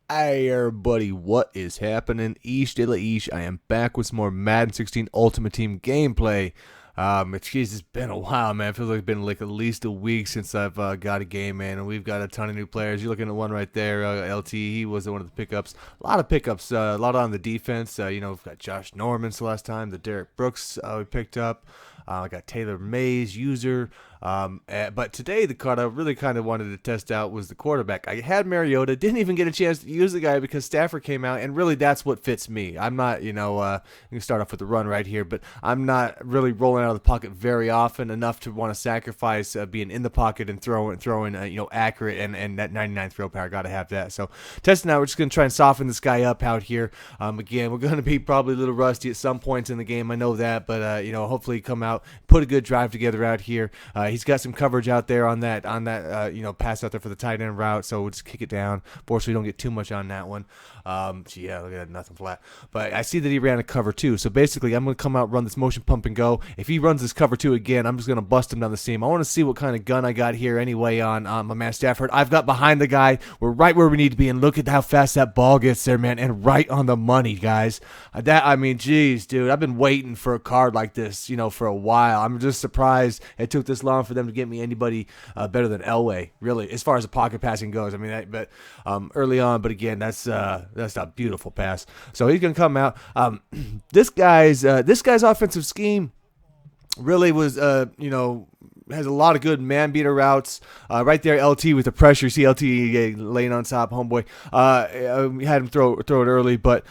Hey everybody, what is happening? Dela. I am back with some more Madden 16 Ultimate Team gameplay. It's been a while, man. It feels like it's been like at least a week since I've got a game, man. And we've got a ton of new players. You're looking at one right there, LT. He was one of the pickups. A lot of pickups, a lot on the defense. We've got Josh Norman last time. The Derek Brooks we picked up. I got Taylor Mays, user. But today the card I really kind of wanted to test out was the quarterback. I had Mariota, didn't even get a chance to use the guy because Stafford came out, and really that's what fits me. I'm not, you can start off with the run right here, but I'm not really rolling out of the pocket very often enough to want to sacrifice being in the pocket and throwing accurate and that 99 throw power. Got to have that. So testing out, we're just gonna try and soften this guy up out here. Again, we're gonna be probably a little rusty at some points in the game. I know that, but hopefully come out, put a good drive together out here. He's got some coverage out there on that pass out there for the tight end route, so we'll just kick it down. Fortunately, don't get too much on that one. Look at that, nothing flat. But I see that he ran a cover two, so basically I'm going to come out, run this motion pump and go. If he runs this cover two again, I'm just going to bust him down the seam. I want to see what kind of gun I got here anyway on my man Stafford. I've got behind the guy. We're right where we need to be, and look at how fast that ball gets there, man, and right on the money, guys. Geez, dude, I've been waiting for a card like this, for a while. I'm just surprised it took this long for them to get me anybody better than Elway, really, as far as the pocket passing goes. Early on, but again, that's a beautiful pass. So he's gonna come out. This guy's offensive scheme really was has a lot of good man beater routes. Right there, LT with the pressure. You see LT laying on top, homeboy. Had him throw it early, but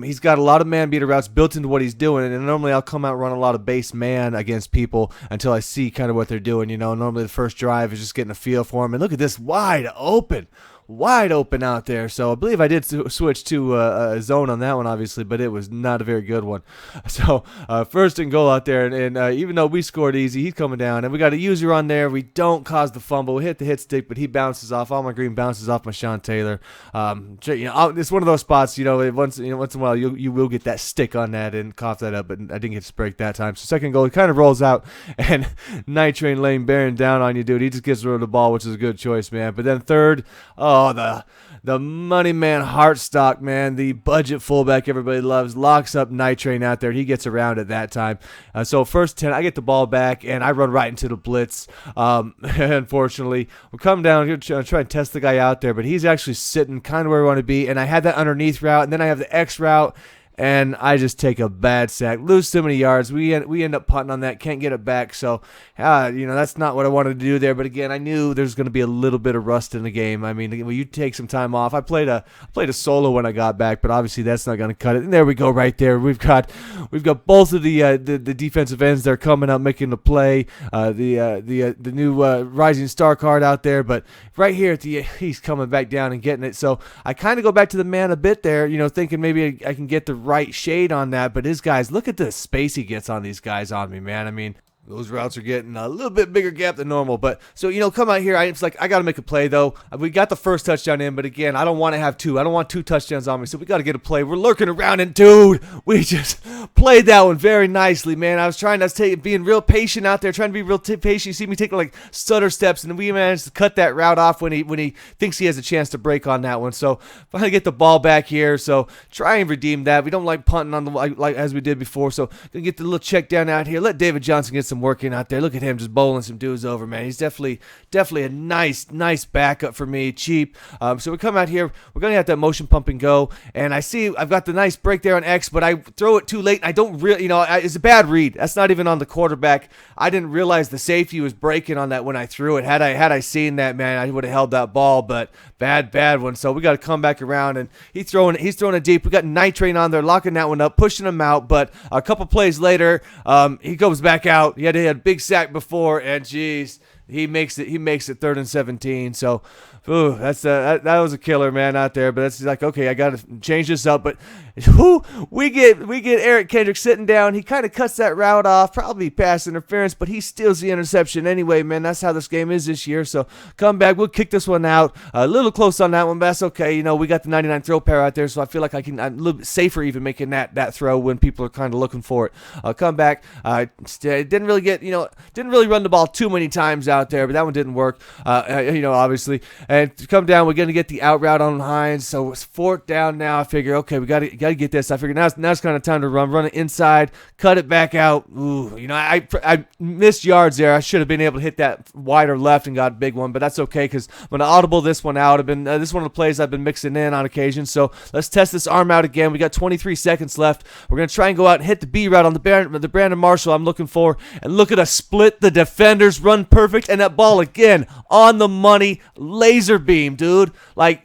he's got a lot of man beater routes built into what he's doing. And normally I'll come out and run a lot of base man against people until I see kind of what they're doing. Normally the first drive is just getting a feel for him. And look at this, wide open out there. So I believe I did switch to a zone on that one, obviously, but it was not a very good one. So first and goal out there, and even though we scored easy, he's coming down, and we got a user on there. We don't cause the fumble. We hit the hit stick, but he bounces off. All my green bounces off my Sean Taylor. It's one of those spots. Once in a while you will get that stick on that and cough that up, but I didn't get to break that time. So second goal, he kind of rolls out, and Night Train Lane bearing down on you, dude. He just gets rid of the ball, which is a good choice, man. But then third. The money man Hartstock, man, the budget fullback everybody loves, locks up Night Train out there. He gets around at that time. So first 10, I get the ball back, and I run right into the blitz. Unfortunately, we'll come down here to try and test the guy out there, but he's actually sitting kind of where we want to be, and I had that underneath route, and then I have the X route, and I just take a bad sack, lose so many yards. We end up punting on that, can't get it back. So, that's not what I wanted to do there. But again, I knew there's going to be a little bit of rust in the game. I mean, when you take some time off, I played a solo when I got back, but obviously that's not going to cut it. And there we go, right there. We've got both of the defensive ends there coming up, making the play. The new rising star card out there, but right here he's coming back down and getting it. So I kind of go back to the man a bit there, thinking maybe I can get the right shade on that, but his guys, look at the space he gets on these guys on me, man. I mean, those routes are getting a little bit bigger gap than normal. But so, come out here. It's like I got to make a play, though. We got the first touchdown in, but again, I don't want to have two. I don't want two touchdowns on me, so we got to get a play. We're lurking around, and dude, we just played that one very nicely, man. I was being real patient out there, trying to be real patient. You see me taking like stutter steps, and we managed to cut that route off when he thinks he has a chance to break on that one. So finally get the ball back here. So try and redeem that. We don't like punting on the like as we did before. So gonna get the little check down out here. Let David Johnson get some working out there. Look at him just bowling some dudes over, man. He's definitely a nice backup for me, cheap. So we come out here. We're gonna have that motion pump and go, and I see I've got the nice break there on X, but I throw it too late. I don't really, it's a bad read. That's not even on the quarterback. I didn't realize the safety was breaking on that when I threw it. Had I seen that, man, I would have held that ball. But bad one. So we got to come back around, and he's throwing it deep. We got Night Train on there, locking that one up, pushing him out. But a couple plays later, he goes back out. He had a big sack before, and geez, he makes it 3rd and 17. So that was a killer, man, out there. But that's like, okay, I got to change this up. But we get Eric Kendrick sitting down. He kind of cuts that route off, probably pass interference, but he steals the interception anyway, man. That's how this game is this year. So come back, we'll kick this one out. A little close on that one, but that's okay. We got the 99 throw pair out there, so I feel like I'm a little bit safer even making that throw when people are kind of looking for it. Come back. Didn't really run the ball too many times out out there, but that one didn't work, obviously. And to come down, we're going to get the out route on Hines. So it's 4th down now. I figure, okay, we got to get this. I figure now it's kind of time to run it inside, cut it back out. Ooh, I missed yards there. I should have been able to hit that wider left and got a big one, but that's okay because I'm going to audible this one out. This is one of the plays I've been mixing in on occasion. So let's test this arm out again. We got 23 seconds left. We're going to try and go out and hit the B route on the Brandon Marshall I'm looking for. And look at us split the defenders, run perfect, and that ball again on the money, laser beam, dude. Like,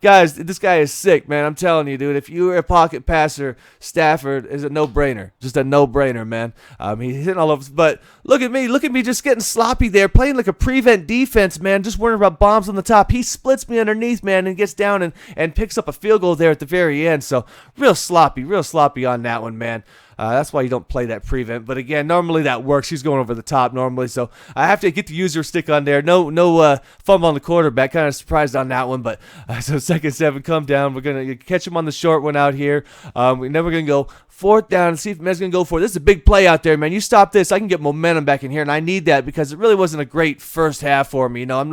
guys, this guy is sick, man. I'm telling you, dude. If you were a pocket passer, Stafford is a no-brainer. Just a no-brainer, man. He's hitting all over. But look at me just getting sloppy there, playing like a prevent defense, man. Just worrying about bombs on the top. He splits me underneath, man, and gets down and picks up a field goal there at the very end. So real sloppy on that one, man. That's why you don't play that prevent. But again, normally that works. He's going over the top normally. So I have to get the user stick on there. No fumble on the quarterback. Kind of surprised on that one. But so 2nd and 7, come down. We're going to catch him on the short one out here. Then we're going to go 4th down and see if Med's going to go for it. This is a big play out there, man. You stop this, I can get momentum back in here, and I need that because it really wasn't a great first half for me. I'm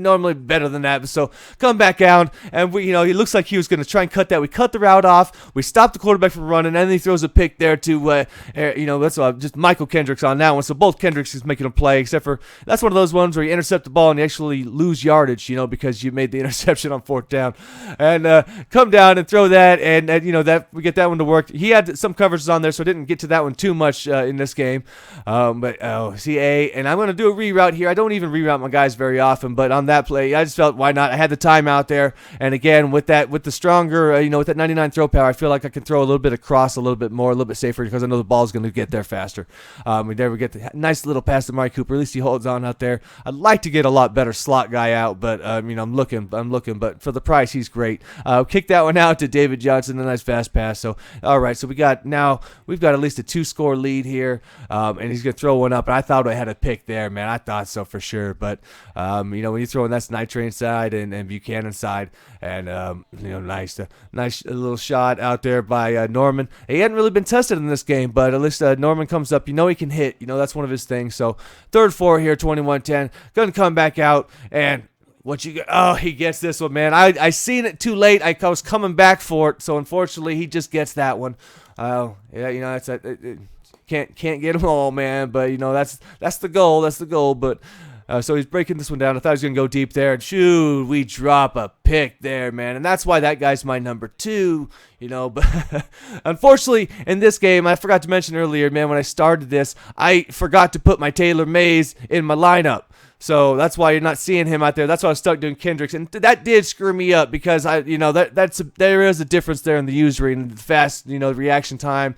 normally better than that. So come back out, and he looks like he was going to try and cut that. We cut the route off. We stopped the quarterback from running, and then he throws a pick there to, that's just Michael Kendricks on that one. So both Kendricks is making a play, except for that's one of those ones where you intercept the ball and you actually lose yardage, because you made the interception on 4th down. And come down and throw that, and that we get that one to work. He had some coverages on there, so I didn't get to that one too much in this game. CA, and I'm going to do a reroute here. I don't even reroute my guys very often, but on that play, I just felt why not. I had the time out there, and again with the stronger, with that 99 throw power, I feel like I can throw a little bit across, a little bit more, a little bit safer because I know the ball's going to get there faster. There we get the nice little pass to Mike Cooper. At least he holds on out there. I'd like to get a lot better slot guy out, but I'm looking. But for the price, he's great. Kick that one out to David Johnson, a nice fast pass. So all right, so we've got at least a 2-score lead here, and he's gonna throw one up. And I thought I had a pick there, man. I thought so for sure. But when you throw in that's Night Train side and Buchanan side, and nice little shot out there by Norman. He hadn't really been tested in this game, but at least Norman comes up. He can hit. That's one of his things. So 3rd 4 here, 21-10. Gonna come back out and. What you get? Oh, he gets this one, man. I seen it too late. I was coming back for it, so unfortunately he just gets that one. Can't get them all, man. But that's the goal. That's the goal. But so he's breaking this one down. I thought he was gonna go deep there, and shoot, we drop a pick there, man. And that's why that guy's my number 2. But unfortunately in this game, I forgot to mention earlier, man. When I started this, I forgot to put my Taylor Mays in my lineup. So that's why you're not seeing him out there. That's why I was stuck doing Kendricks, and that did screw me up because there is a difference there in the user and the fast, reaction time,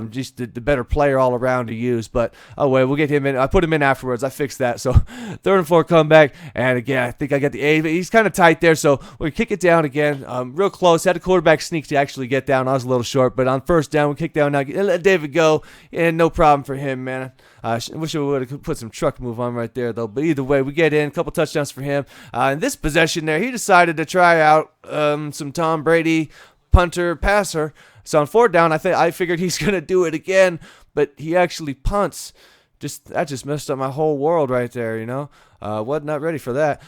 just the better player all around to use. But we'll get him in. I put him in afterwards. I fixed that. So 3rd and 4 comeback, and again I think I got the A. He's kind of tight there, so we kick it down again, real close. Had a quarterback sneak to actually get down. I was a little short, but on 1st down we kick down now. Let David go, and no problem for him, man. I wish I would have put some truck move on right there, though. But either way, we get in. A couple touchdowns for him. In this possession there, he decided to try out some Tom Brady punter-passer. So on 4th down, I figured he's going to do it again, but he actually punts. That just messed up my whole world right there, Was not ready for that.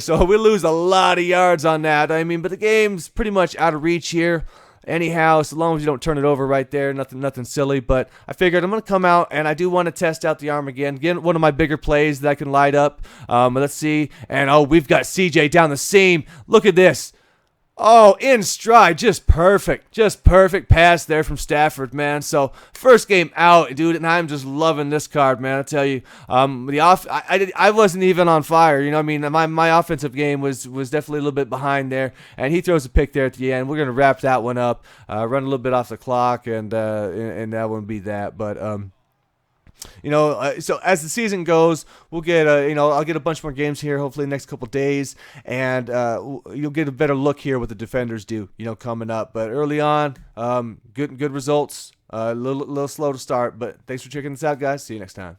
So we lose a lot of yards on that. But the game's pretty much out of reach here. Anyhow, so long as you don't turn it over right there, nothing silly. But I figured I'm going to come out, and I do want to test out the arm again. Again, one of my bigger plays that I can light up. Let's see. And, we've got CJ down the seam. Look at this. Oh, in stride, just perfect pass there from Stafford, man. So 1st game out, dude, and I'm just loving this card, man. I tell you, I wasn't even on fire, My offensive game was definitely a little bit behind there, and he throws a pick there at the end. We're gonna wrap that one up, run a little bit off the clock, and that wouldn't be that, but so as the season goes, we'll get I'll get a bunch more games here hopefully the next couple days, and you'll get a better look here what the defenders do, coming up. But early on, good results. A little slow to start, but thanks for checking this out, guys. See you next time.